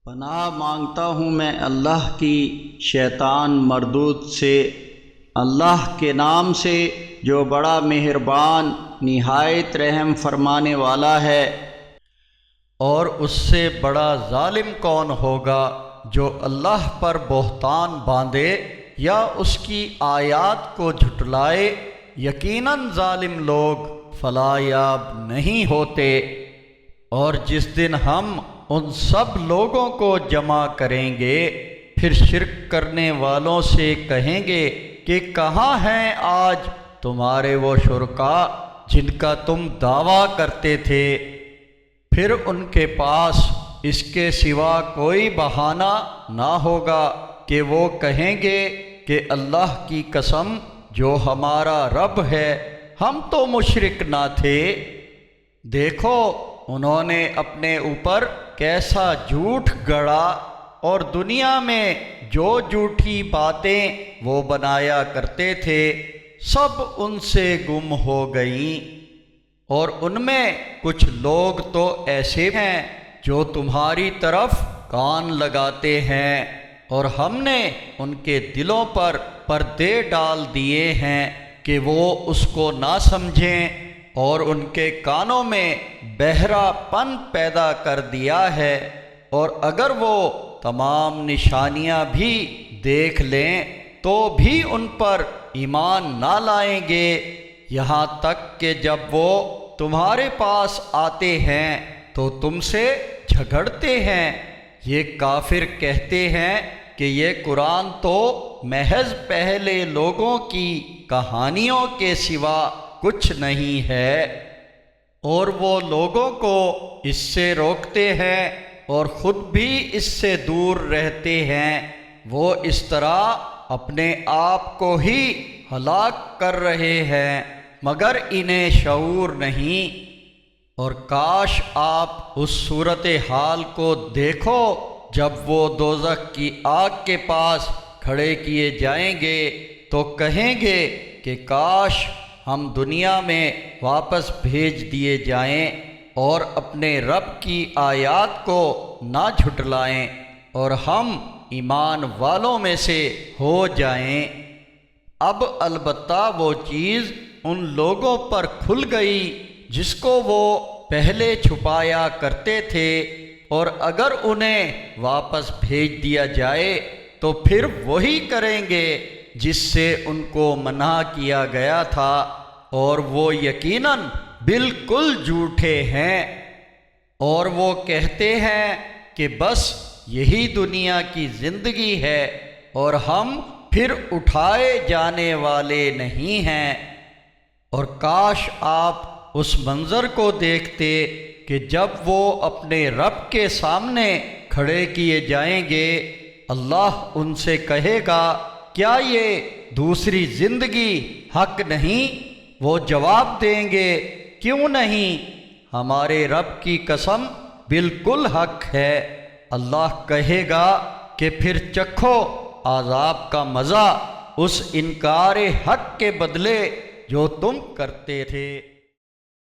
پناہ مانگتا ہوں میں اللہ کی شیطان مردود سے، اللہ کے نام سے جو بڑا مہربان نہایت رحم فرمانے والا ہے۔ اور اس سے بڑا ظالم کون ہوگا جو اللہ پر بہتان باندھے یا اس کی آیات کو جھٹلائے؟ یقیناً ظالم لوگ فلاح یاب نہیں ہوتے۔ اور جس دن ہم ان سب لوگوں کو جمع کریں گے، پھر شرک کرنے والوں سے کہیں گے کہ کہاں ہیں آج تمہارے وہ شرکاء جن کا تم دعویٰ کرتے تھے؟ پھر ان کے پاس اس کے سوا کوئی بہانہ نہ ہوگا کہ وہ کہیں گے کہ اللہ کی قسم جو ہمارا رب ہے، ہم تو مشرک نہ تھے۔ دیکھو انہوں نے اپنے اوپر کیسا جھوٹ گڑھا، اور دنیا میں جو جھوٹی باتیں وہ بنایا کرتے تھے سب ان سے گم ہو گئیں۔ اور ان میں کچھ لوگ تو ایسے ہیں جو تمہاری طرف کان لگاتے ہیں، اور ہم نے ان کے دلوں پر پردے ڈال دیے ہیں کہ وہ اس کو نہ سمجھیں، اور ان کے کانوں میں بہرا پن پیدا کر دیا ہے، اور اگر وہ تمام نشانیاں بھی دیکھ لیں تو بھی ان پر ایمان نہ لائیں گے، یہاں تک کہ جب وہ تمہارے پاس آتے ہیں تو تم سے جھگڑتے ہیں۔ یہ کافر کہتے ہیں کہ یہ قرآن تو محض پہلے لوگوں کی کہانیوں کے سوا کچھ نہیں ہے، اور وہ لوگوں کو اس سے روکتے ہیں اور خود بھی اس سے دور رہتے ہیں۔ وہ اس طرح اپنے آپ کو ہی ہلاک کر رہے ہیں مگر انہیں شعور نہیں۔ اور کاش آپ اس صورتحال کو دیکھو جب وہ دوزخ کی آگ کے پاس کھڑے کیے جائیں گے تو کہیں گے کہ کاش ہم دنیا میں واپس بھیج دیے جائیں اور اپنے رب کی آیات کو نہ جھٹلائیں، اور ہم ایمان والوں میں سے ہو جائیں۔ اب البتہ وہ چیز ان لوگوں پر کھل گئی جس کو وہ پہلے چھپایا کرتے تھے، اور اگر انہیں واپس بھیج دیا جائے تو پھر وہی کریں گے جس سے ان کو منع کیا گیا تھا، اور وہ یقیناً بالکل جھوٹے ہیں۔ اور وہ کہتے ہیں کہ بس یہی دنیا کی زندگی ہے اور ہم پھر اٹھائے جانے والے نہیں ہیں۔ اور کاش آپ اس منظر کو دیکھتے کہ جب وہ اپنے رب کے سامنے کھڑے کیے جائیں گے، اللہ ان سے کہے گا کیا یہ دوسری زندگی حق نہیں؟ وہ جواب دیں گے کیوں نہیں، ہمارے رب کی قسم بالکل حق ہے۔ اللہ کہے گا کہ پھر چکھو عذاب کا مزہ اس انکار حق کے بدلے جو تم کرتے تھے۔